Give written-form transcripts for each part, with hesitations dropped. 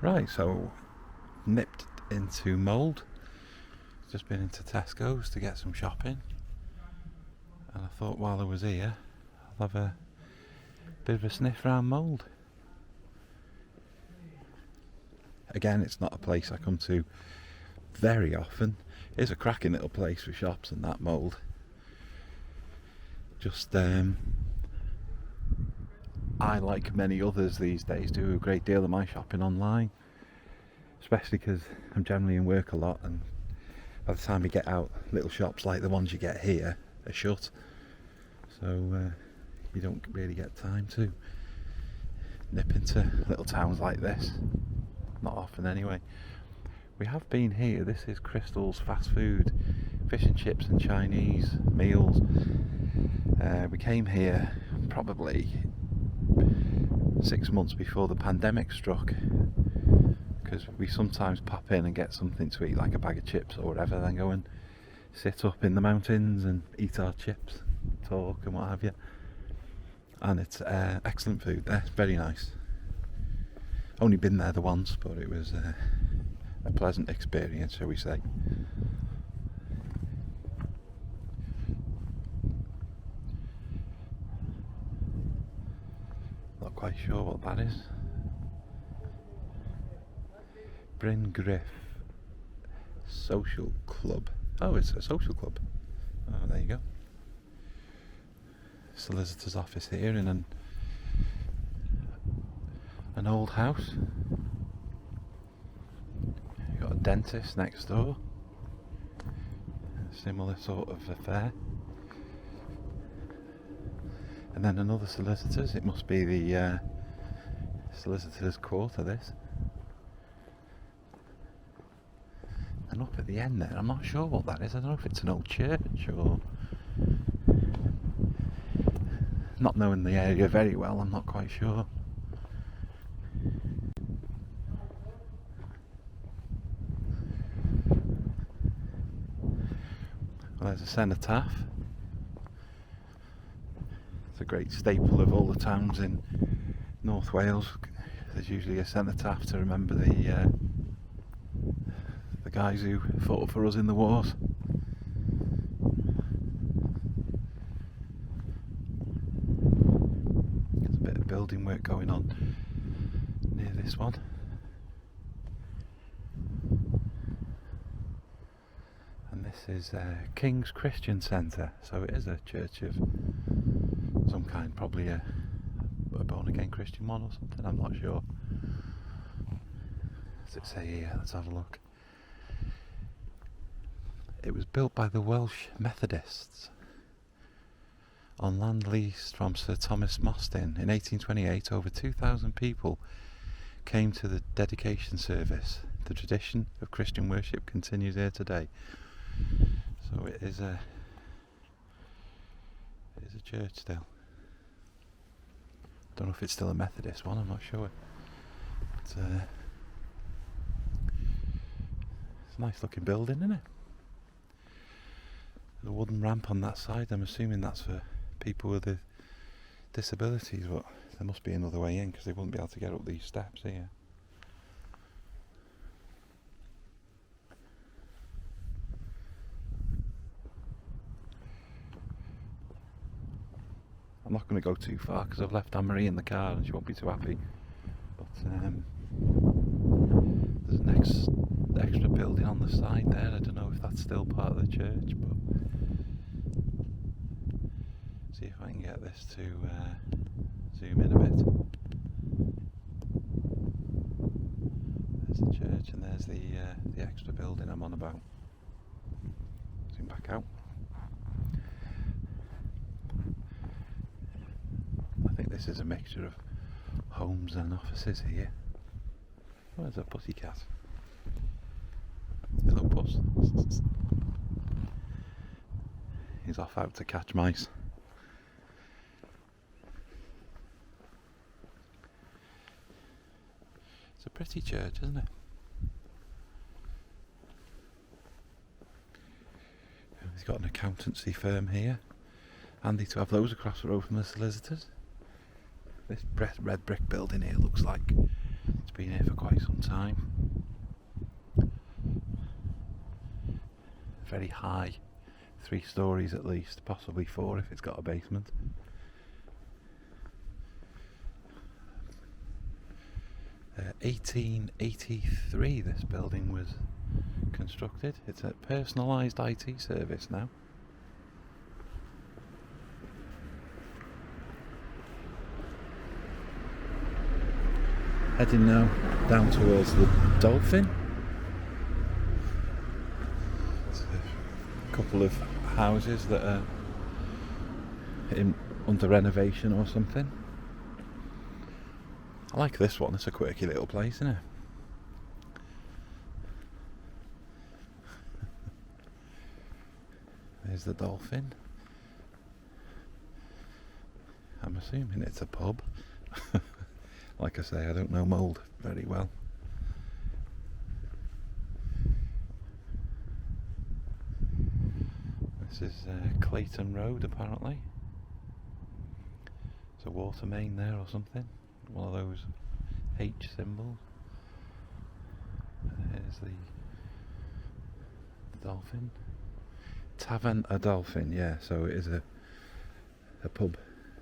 Right, so nipped into Mould. Just been into Tesco's to get some shopping, and I thought while I was here I'll have a bit of a sniff around Mould. Again, it's not a place I come to very often. It's a cracking little place for shops and that, Mould. Just I, like many others these days, do a great deal of my shopping online, especially because I'm generally in work a lot, and by the time you get out, little shops like the ones you get here are shut, so you don't really get time to nip into little towns like this. Not often anyway. We have been here. This is Crystal's fast food, fish and chips and Chinese meals. We came here probably 6 months before the pandemic struck, because we sometimes pop in and get something to eat, like a bag of chips or whatever, then go and sit up in the mountains and eat our chips, talk and what have you. And it's excellent food there, very nice. Only been there the once, but it was a pleasant experience, shall we say. Not quite sure what that is. Bryn Griff Social Club. Oh, it's a social club. Oh, there you go. Solicitor's office here in an old house. You've got a dentist next door. Similar sort of affair. And then another solicitor's. It must be the solicitor's quarter, this. And up at the end there, I'm not sure what that is. I don't know if it's an old church or... Not knowing the area very well, I'm not quite sure. Well, there's a cenotaph. It's a great staple of all the towns in North Wales. There's usually a cenotaph to remember the guys who fought for us in the wars. There's a bit of building work going on near this one. And this is King's Christian Centre, so it is a church of some kind, probably a born again Christian one or something, I'm not sure. What does it say here? Let's have a look. It was built by the Welsh Methodists on land leased from Sir Thomas Mostyn in 1828. Over 2,000 people came to the dedication service. The tradition of Christian worship continues here today. So it is a church still. Don't know if it's still a Methodist one, I'm not sure. It's a nice looking building, isn't it? There's a wooden ramp on that side. I'm assuming that's for people with disabilities, but there must be another way in because they wouldn't be able to get up these steps here. I'm not going to go too far because I've left Anne-Marie in the car and she won't be too happy. But there's an extra building on the side there. I don't know if that's still part of the church, but see if I can get this to zoom in a bit. There's the church and there's the extra building I'm on about. Zoom back out. I think this is a mixture of homes and offices here. Oh, there's a pussycat. Hello, puss. He's off out to catch mice. It's a pretty church, isn't it? He's got an accountancy firm here. Handy to have those across the road from the solicitors. This red brick building here looks like It's been here for quite some time. Very high, 3 stories at least, possibly 4 if it's got a basement. Uh, 1883 this building was constructed. It's a personalised IT service now. Heading now down towards the Dolphin. It's a couple of houses that are under renovation or something. I like this one, it's a quirky little place, isn't it? There's the Dolphin. I'm assuming it's a pub. Like I say, I don't know mould very well. This is Clayton Road apparently. There's a water main there or something. One of those H symbols. Here's the Dolphin. Tavern a Dolphin, yeah, so it is a pub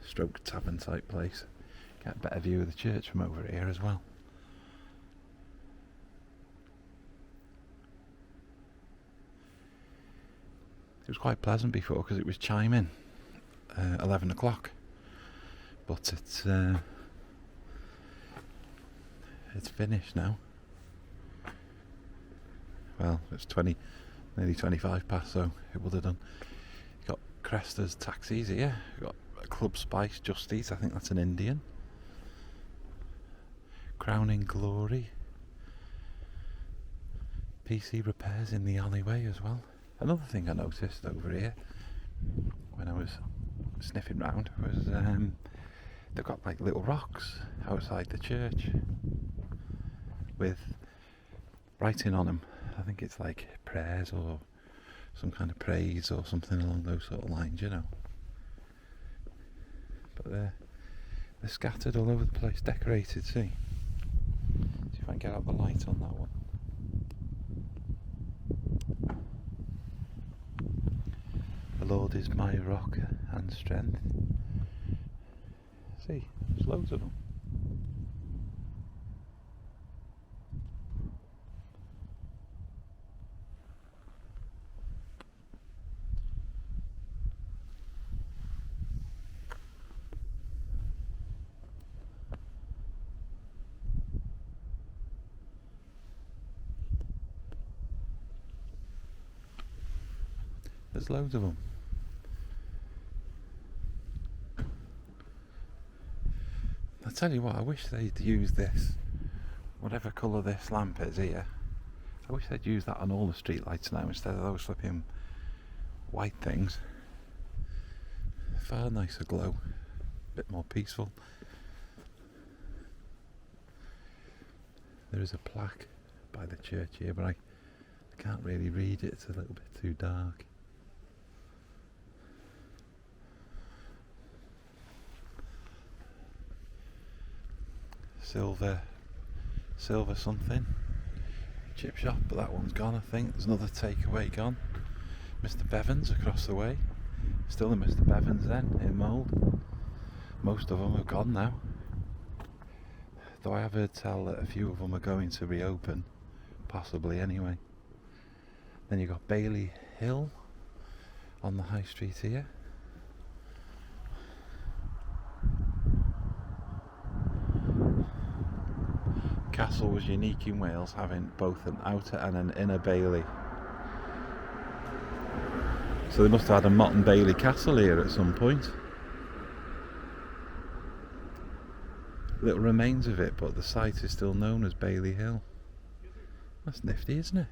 stroke tavern type place. Get a better view of the church from over here as well. It was quite pleasant before because it was chiming 11 o'clock, but it's finished now. Well, it's nearly 25 past, so it would have done. You've got Crester's taxis here. You've got Club Spice, Just Eat, I think that's an Indian. Crowning Glory. PC Repairs in the alleyway as well. Another thing I noticed over here when I was sniffing round was they've got like little rocks outside the church with writing on them. I think it's like prayers or some kind of praise or something along those sort of lines, you know. But they're scattered all over the place, decorated, see? See if I can get out the light on that one. The Lord is my rock and strength. See, there's loads of them. There's loads of them. I tell you what, I wish they'd use this, whatever colour this lamp is here, I wish they'd use that on all the street lights now instead of those flipping white things. Far nicer glow, a bit more peaceful. There is a plaque by the church here, but I can't really read it, it's a little bit too dark. Silver something chip shop, but that one's gone. I think there's another takeaway gone. Mr. Bevan's across the way, still a Mr. Bevan's then in mould. Most of them have gone now, though I have heard tell that a few of them are going to reopen, possibly anyway. Then you've got Bailey Hill on the high street here. Castle was unique in Wales, having both an outer and an inner bailey. So they must have had a Motte and Bailey castle here at some point. Little remains of it, but the site is still known as Bailey Hill. That's nifty, isn't it?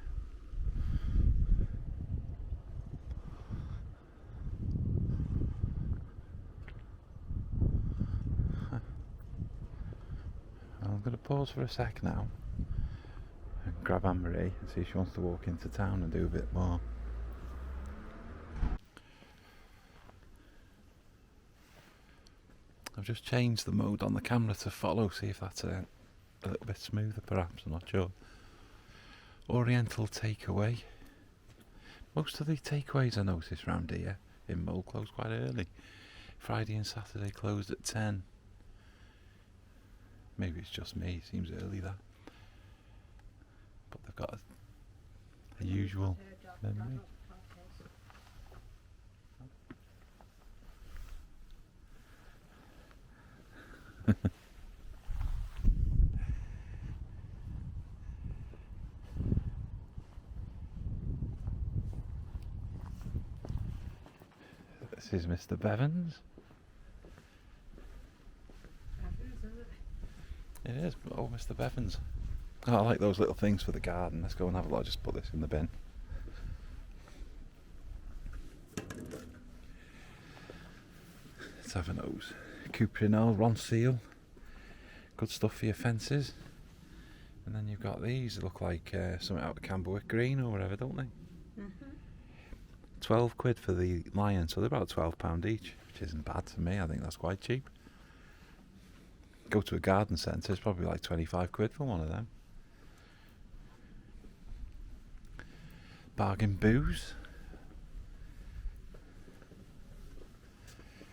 I'm going to pause for a sec now and grab Anne-Marie and see if she wants to walk into town and do a bit more. I've just changed the mode on the camera to follow, see if that a little bit smoother perhaps, I'm not sure. Oriental takeaway. Most of the takeaways I notice round here in Mull close quite early. Friday and Saturday closed at 10. Maybe it's just me, it seems early that. But they've got a usual memory. This is Mr. Bevan's. It is. Oh, Mr. Bevan's. Oh, I like those little things for the garden. Let's go and have a look. I'll just put this in the bin. Let's have a nose. Cuprinol, Ronseal. Good stuff for your fences. And then you've got these. They look like something out of Camberwick Green or whatever, don't they? 12 quid for the lion, so they're about £12 each, which isn't bad to me. I think that's quite cheap. Go to a garden centre, it's probably like 25 quid for one of them. Bargain booze.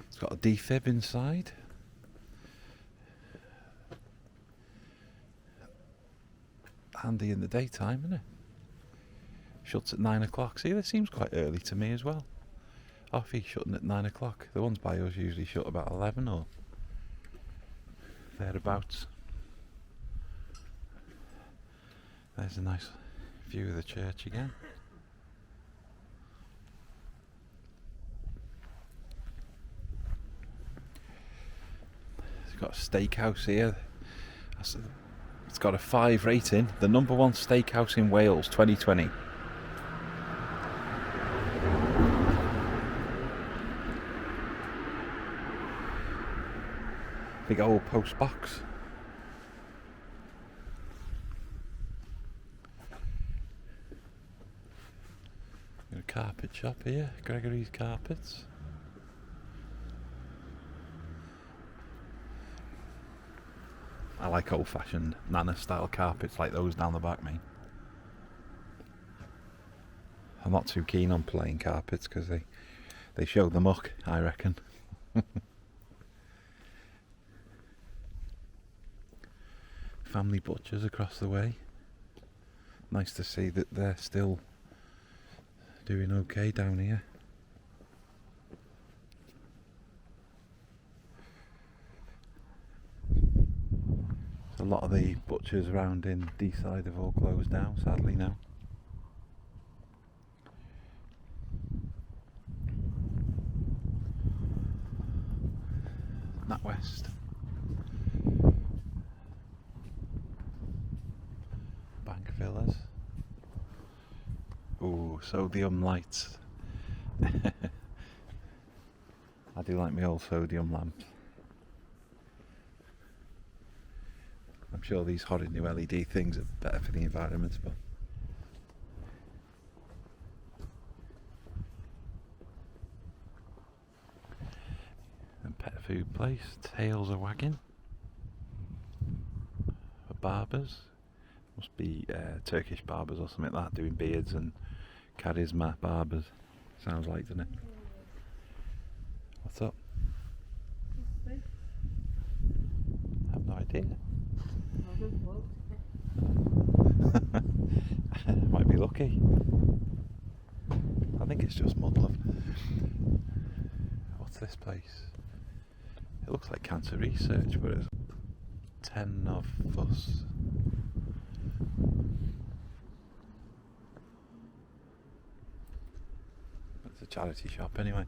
It's got a defib inside. Handy in the daytime, isn't it? Shuts at 9 o'clock. See, this seems quite early to me as well. Offie shutting at 9 o'clock. The ones by us usually shut about 11 or thereabouts. There's a nice view of the church again. It's got a steakhouse here. It's got a 5 rating. The #1 steakhouse in Wales 2020. Big old post box. Got a carpet shop here, Gregory's Carpets. I like old fashioned Nana style carpets like those down the back, mate. I'm not too keen on plain carpets because they show the muck, I reckon. Family butchers across the way. Nice to see that they're still doing okay down here. A lot of the butchers around in D-side have all closed down, sadly now. NatWest. Bank Villas. Ooh, sodium lights. I do like my old sodium lamps. I'm sure these horrid new LED things are better for the environment, but and pet food place, tails are wagging. For barbers, must be Turkish barbers or something like that, doing beards and charisma barbers. Sounds like, doesn't it? What's up? I have no idea. Might be lucky. I think it's just Mudlove. What's this place? It looks like cancer research, but it's 10 of Fuss. It's a charity shop anyway.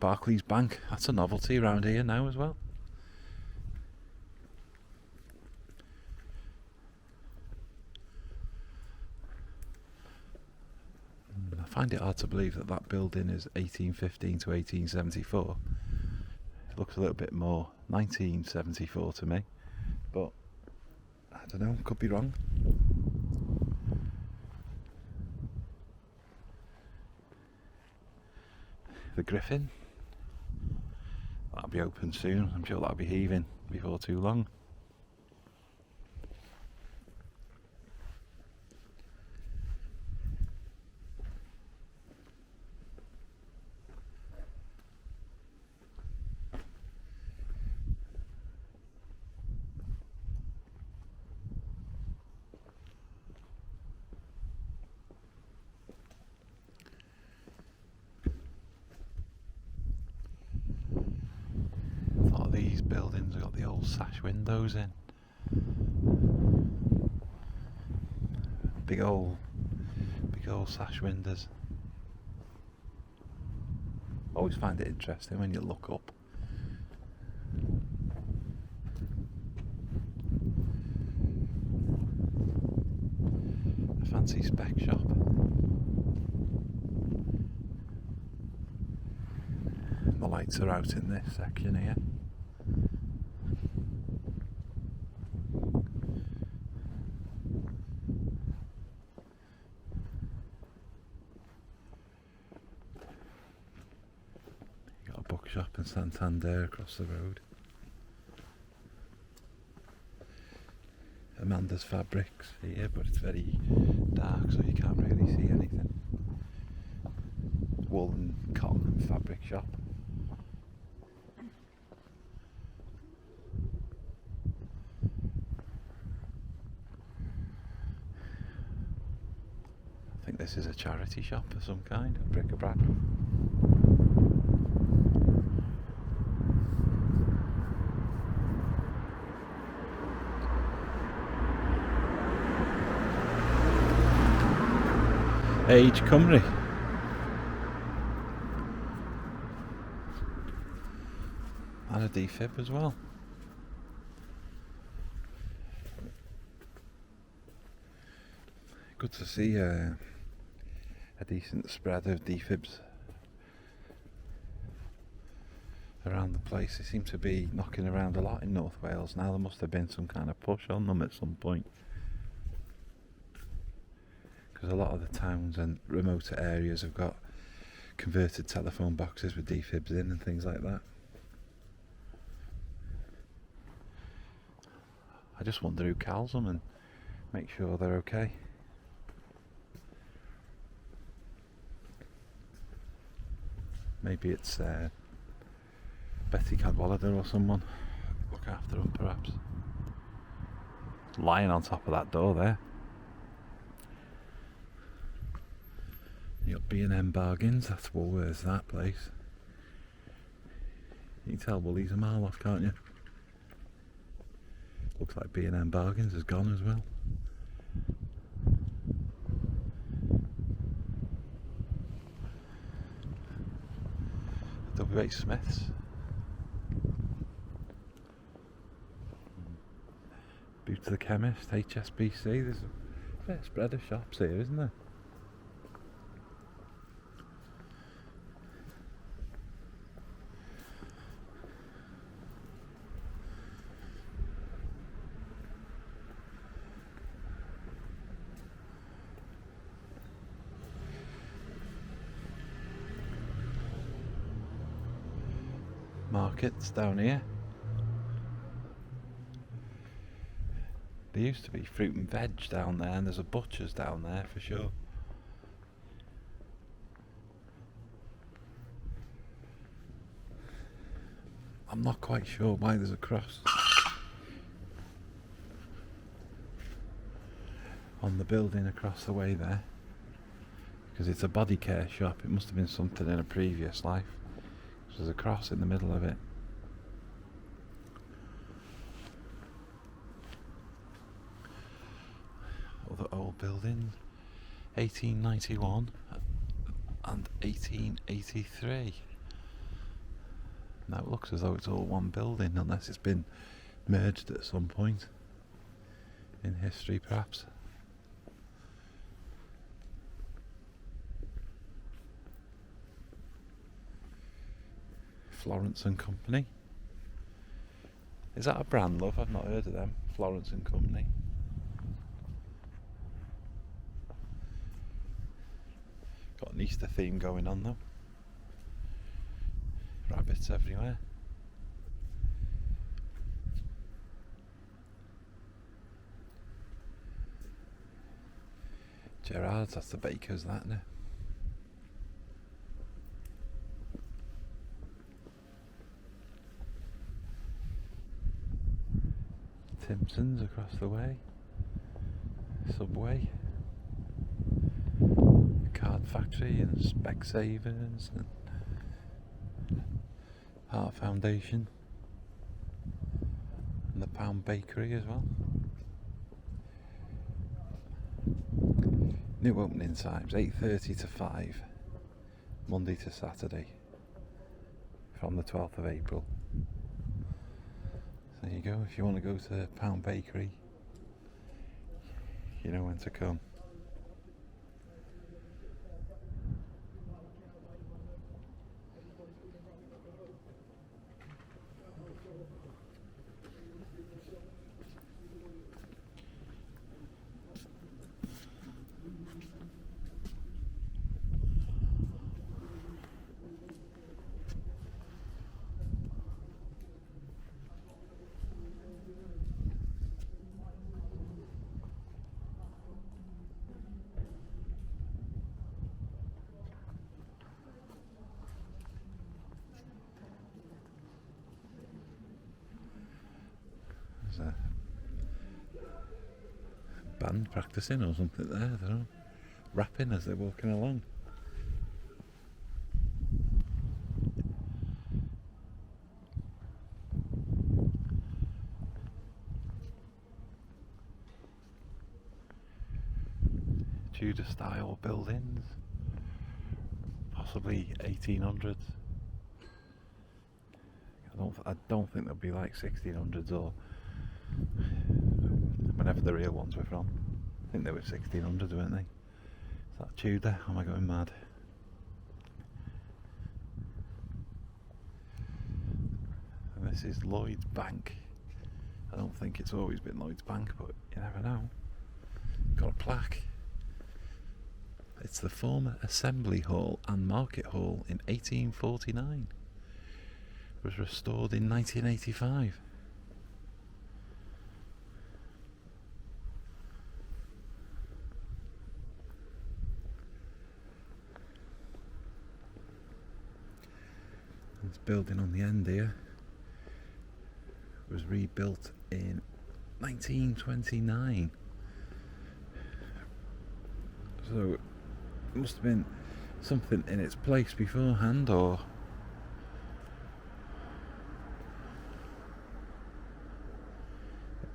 Barclays Bank, that's a novelty around here now as well. I find it hard to believe that that building is 1815 to 1874. It looks a little bit more 1974 to me, but I don't know, could be wrong. The Griffin, that'll be open soon. I'm sure that'll be heaving before too long. buildings have got the old sash windows in. Big old sash windows. Always find it interesting when you look up. A fancy spec shop. The lights are out in this section here. Got a bookshop in Santander across the road. Amanda's Fabrics here, but it's very dark, so you can't really see anything. Wool and cotton and fabric shop. I think this is a charity shop of some kind, a bric-a-brac. Age Cymru. And a defib as well. Good to see a decent spread of defibs around the place. They seem to be knocking around a lot in North Wales now. There must have been some kind of push on them at some point, because a lot of the towns and remoter areas have got converted telephone boxes with defibs in and things like that. I just wonder who calls them and make sure they're okay. Maybe it's Betty Cadwallader or someone. Look after them, perhaps. Lying on top of that door there. You got B&M Bargains, that's Woolworths, that place. You can tell Woolies a mile off, can't you? Looks like B&M Bargains is gone as well. WH Smith's. Boot to the Chemist, HSBC. There's a fair spread of shops here, isn't there? Markets down here. There used to be fruit and veg down there, and there's a butcher's down there for sure. I'm not quite sure why there's a cross on the building across the way there, because it's a body care shop. It must have been something in a previous life. There's a cross in the middle of it. Other old buildings, 1891 and 1883. Now it looks as though it's all one building, unless it's been merged at some point in history, perhaps. Florence and Company. Is that a brand, love? I've not heard of them. Florence and Company. Got an Easter theme going on though. Rabbits everywhere. Gerard's, that's the baker's, that, isn't it? Simpsons across the way. Subway. Card Factory and Specsavers and Heart Foundation. £1 bakery as well. New opening times 8:30 to 5, Monday to Saturday, from the 12th of April. So there you go. If you want to go to £1 bakery, you know when to come. There's a band practicing or something there, I don't know. Rapping as they're walking along. Tudor style buildings, possibly 1800s. I don't think they'll be like 1600s or whenever the real ones were from. I think they were 1600s, weren't they? Is that Tudor? Am I going mad? And this is Lloyd's Bank. I don't think it's always been Lloyd's Bank, but you never know. Got a plaque. It's the former Assembly Hall and Market Hall in 1849. It was restored in 1985. This building on the end here was rebuilt in 1929. So it must have been something in its place beforehand, or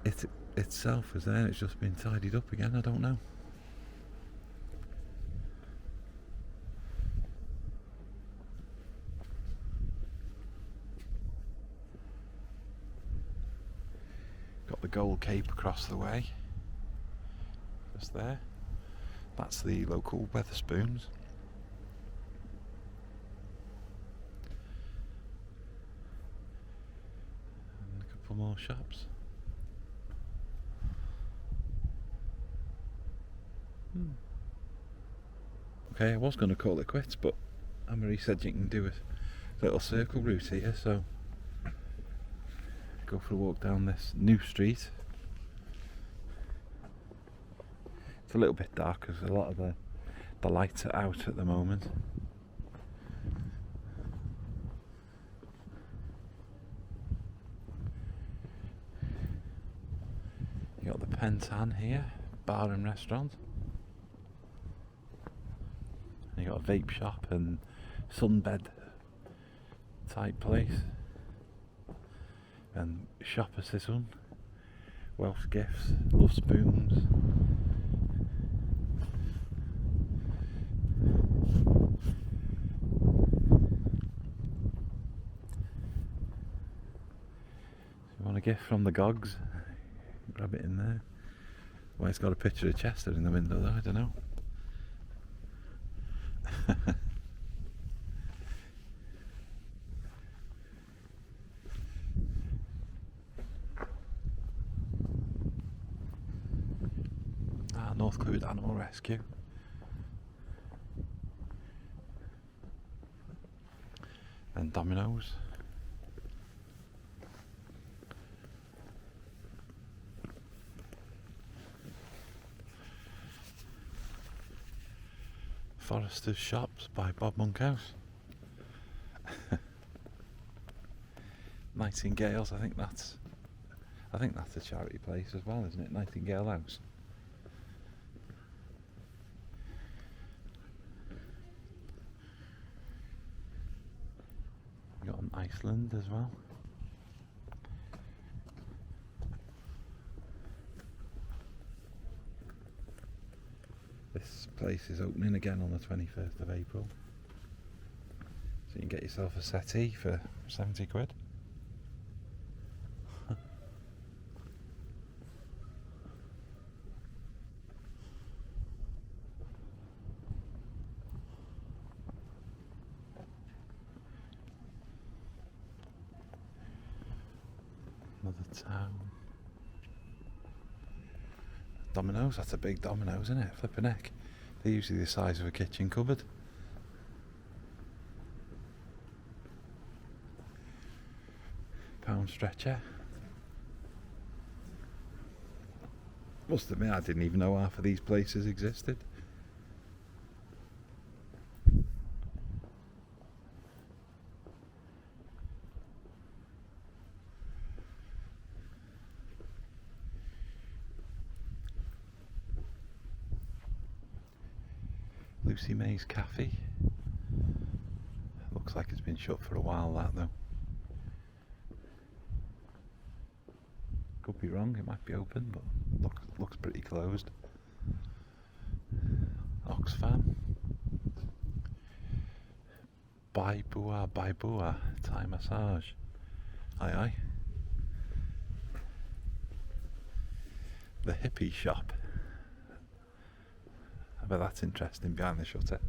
it itself was there and it's just been tidied up again, I don't know. Got the Gold Cape across the way, just there. That's the local Wetherspoons. And a couple more shops. Okay, I was going to call it quits, but Anne-Marie said you can do a little circle route here, so go for a walk down this new street. It's a little bit dark because a lot of the lights are out at the moment. You got the Pentan here, bar and restaurant. You got a vape shop and sunbed type place, and shop assistant, Welsh gifts, love spoons. If you want a gift from the Gogs, grab it in there. Well, it's got a picture of Chester in the window though, I don't know. North Clwyd Animal Rescue. And Domino's. Forester's Shops by Bob Monkhouse. Nightingales, I think that's a charity place as well, isn't it? Nightingale House. You got on Iceland as well. This place is opening again on the 21st of April. So you can get yourself a settee for 70 quid. Another town. Dominoes, that's a big Dominoes, isn't it? Flippin' heck. They're usually the size of a kitchen cupboard. Pound stretcher. Must admit, I didn't even know half of these places existed. Lucy May's Cafe. Looks like it's been shut for a while, that though. Could be wrong, it might be open, but looks pretty closed. Oxfam. Baibua, Thai massage. Aye aye. The hippie shop. I bet that's interesting behind the shutter.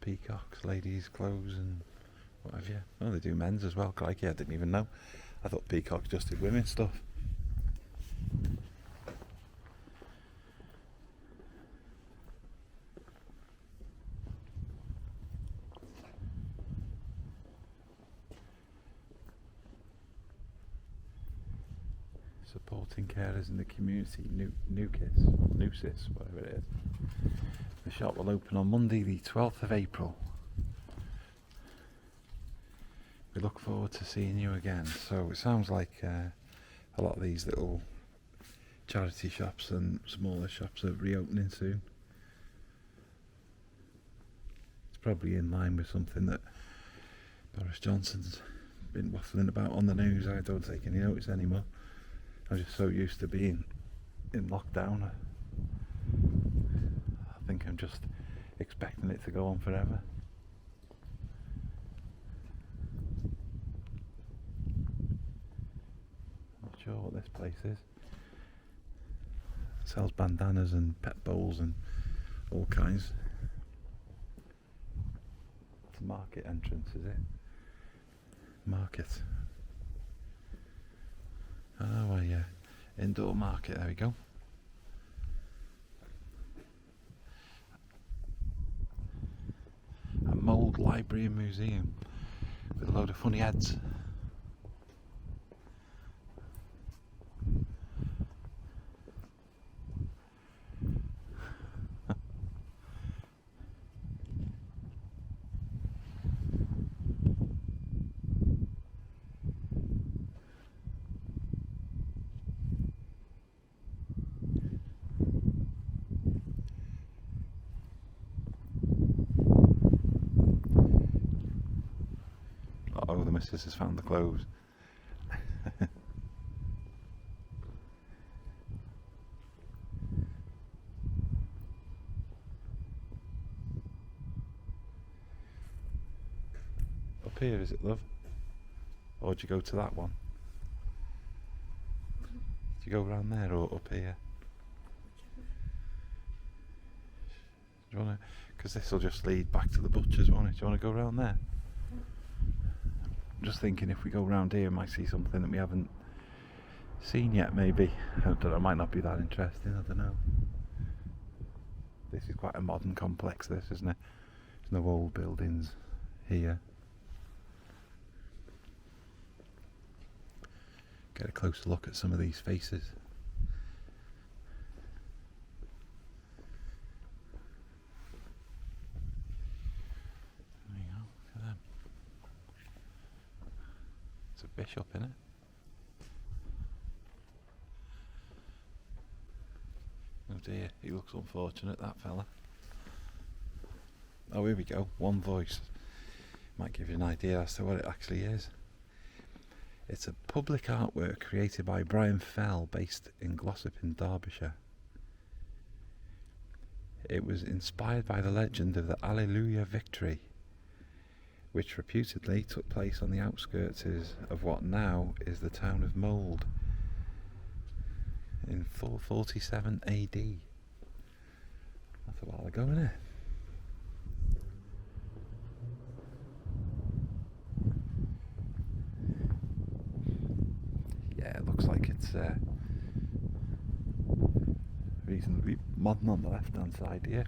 Peacocks, ladies' clothes and what have you. Oh, they do men's as well. Crikey, I didn't even know. I thought Peacocks just did women's stuff. Supporting carers in the community, Noosis, whatever it is. The shop will open on Monday the 12th of April. We look forward to seeing you again. So it sounds like a lot of these little charity shops and smaller shops are reopening soon. It's probably in line with something that Boris Johnson's been waffling about on the news. I don't take any notice anymore. I'm just so used to being in lockdown. I think I'm just expecting it to go on forever. Not sure what this place is. It sells bandanas and pet bowls and all kinds. It's a market entrance, is it? Market. Oh, yeah. Indoor market, there we go. A mould library and museum with a load of funny heads. Oh, the missus has found the clothes. Up here, is it, love? Or do you go to that one? Do you go around there or up here? Do you want to? Because this will just lead back to the butcher's, won't it? Do you want to go around there? I'm just thinking if we go round here, we might see something that we haven't seen yet, maybe. I don't know, it might not be that interesting, I don't know. This is quite a modern complex, this, isn't it? There's no old buildings here. Get a closer look at some of these faces. There you go, look at them. It's a bishop, isn't it? Oh dear, he looks unfortunate, that fella. Oh, here we go, one voice. Might give you an idea as to what it actually is. It's a public artwork created by Brian Fell, based in Glossop in Derbyshire. It was inspired by the legend of the Alleluia Victory, which reputedly took place on the outskirts of what now is the town of Mold in 447 AD. That's a while ago, isn't it? Yeah, it looks like it's reasonably modern on the left hand side here.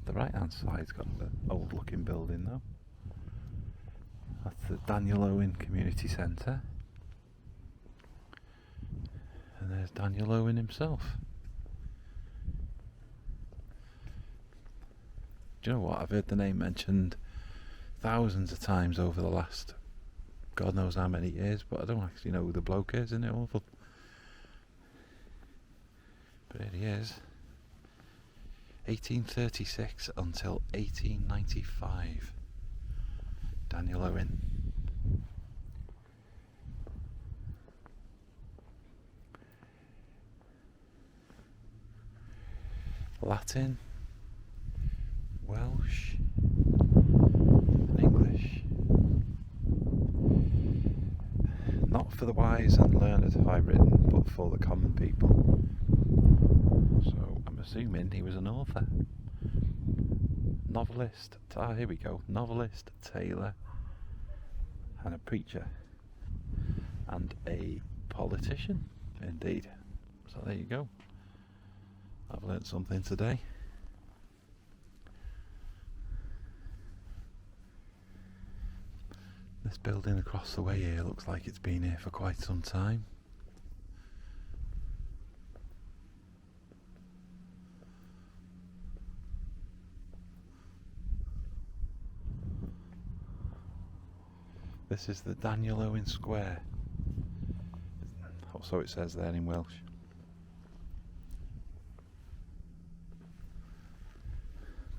The right hand side's got an old looking building though. That's the Daniel Owen Community Centre. And there's Daniel Owen himself. Do you know what? I've heard the name mentioned thousands of times over the last God knows how many years, but I don't actually know who the bloke is, isn't it awful? But here he is. 1836 until 1895. Daniel Owen. Latin, Welsh, and English. Not for the wise and learned have I written, but for the common people. So I'm assuming he was an author, novelist. Here we go. Novelist, tailor, and a preacher, and a politician. Indeed. So there you go. I've learnt something today. This building across the way here looks like it's been here for quite some time. This is the Daniel Owen Square. So it says there in Welsh.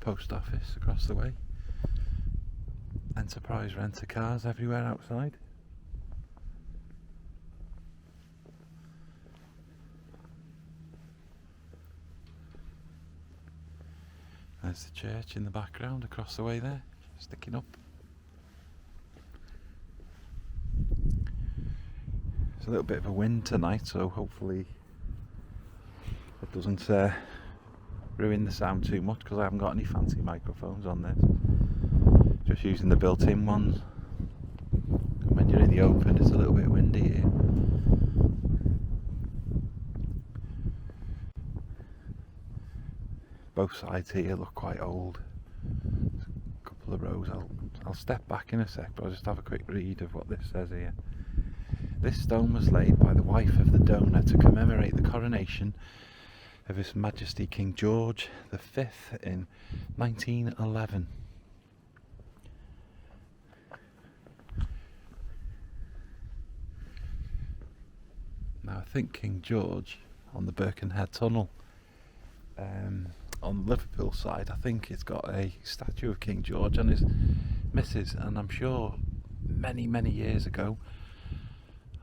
Post office across the way. Enterprise rent-a-cars everywhere outside. There's the church in the background across the way there, sticking up. It's a little bit of a wind tonight, so hopefully it doesn't ruin the sound too much, because I haven't got any fancy microphones on this. Just using the built-in ones. And when you're in the open, it's a little bit windy here. Both sides here look quite old. There's a couple of rows. I'll step back in a sec, but I'll just have a quick read of what this says here. This stone was laid by the wife of the donor to commemorate the coronation of His Majesty King George V in 1911. Now I think King George on the Birkenhead Tunnel, on the Liverpool side, I think it's got a statue of King George and his missus, and I'm sure many years ago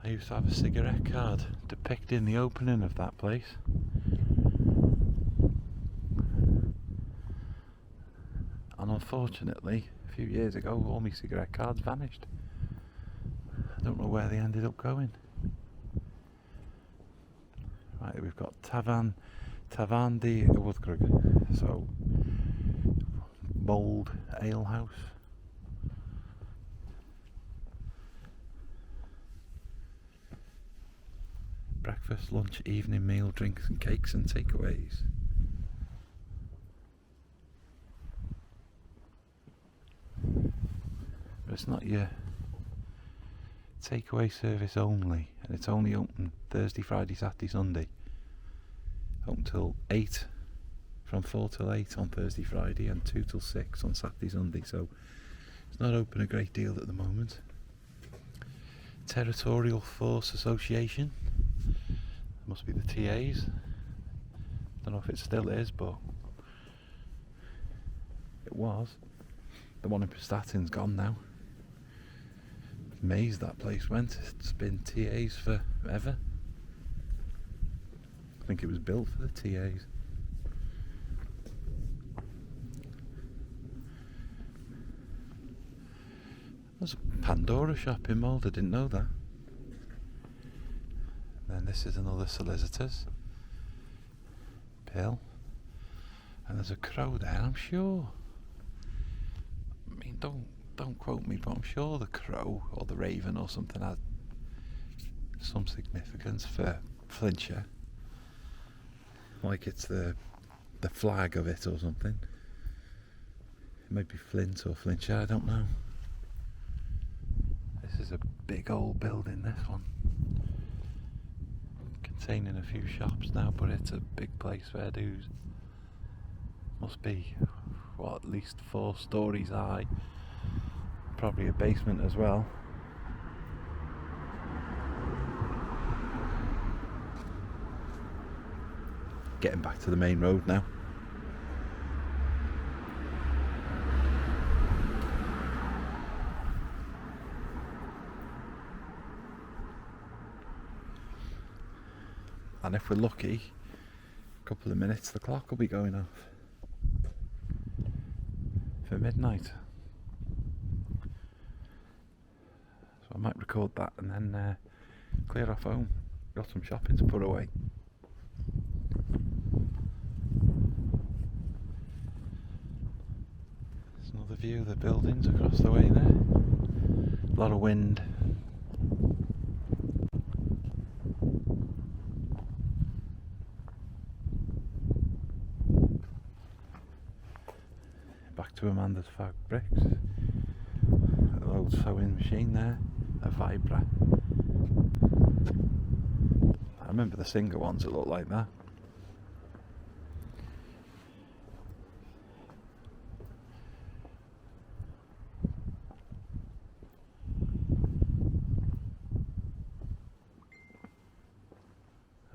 I used to have a cigarette card depicting the opening of that place. And unfortunately, a few years ago, all my cigarette cards vanished. I don't know where they ended up going. Right, we've got Tavan di Woodgrug, so Mold Ale House. Breakfast, lunch, evening meal, drinks and cakes and takeaways. But it's not your takeaway service only, and it's only open Thursday, Friday, Saturday, Sunday. Open till 8, from 4 till 8 on Thursday, Friday, and 2 till 6 on Saturday, Sunday, so it's not open a great deal at the moment. Territorial Force Association, must be the TAs, don't know if it still is, but it was. The one in Prestatyn's gone now. Amazed that place went. It's been TAs forever. I think it was built for the TAs. There's a Pandora shop in Mold, I didn't know that. Then this is another solicitor's. Pill. And there's a crow there, I'm sure. I mean, don't quote me, but I'm sure the crow or the raven or something has some significance for Flintshire. Like it's the flag of it or something. It might be Flint or Flintshire, I don't know. This is a big old building, this one. Containing a few shops now, but it's a big place, fair dues. Must be, what, at least 4 stories high. Probably a basement as well. Getting back to the main road now. And if we're lucky, a couple of minutes the clock will be going off for midnight. So I might record that and then clear off home. Got some shopping to put away. There's another view of the buildings across the way there. A lot of wind. Back to Amanda's Fabrics. A old sewing machine there, a Vibra. I remember the Singer ones that looked like that.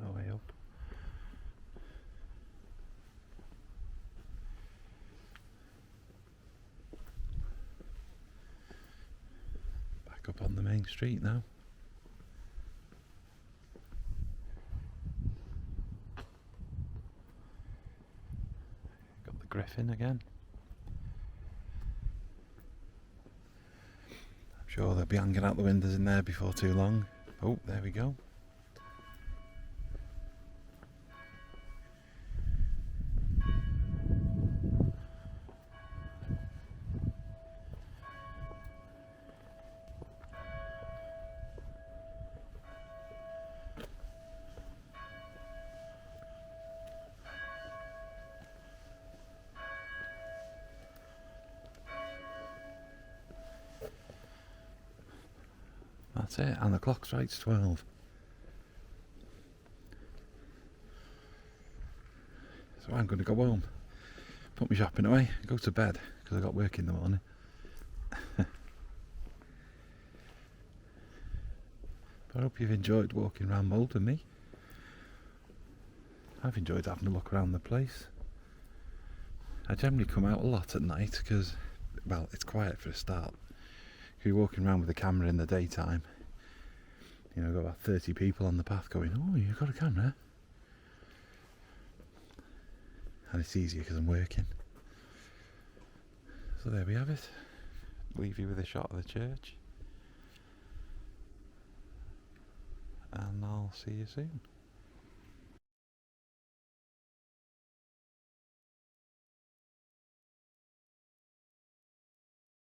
Oh, way up. Up on the main street now. Got the Griffin again. I'm sure they'll be hanging out the windows in there before too long. Oh, there we go. That's it, and the clock strikes 12. So I'm going to go home, put my shopping away, go to bed, because I got work in the morning. But I hope you've enjoyed walking around Mold with me. I've enjoyed having a look around the place. I generally come out a lot at night because, well, it's quiet for a start. If you're walking around with a camera in the daytime, you know, got about 30 people on the path going, oh, you've got a camera? And it's easier because I'm working. So there we have it. Leave you with a shot of the church. And I'll see you soon.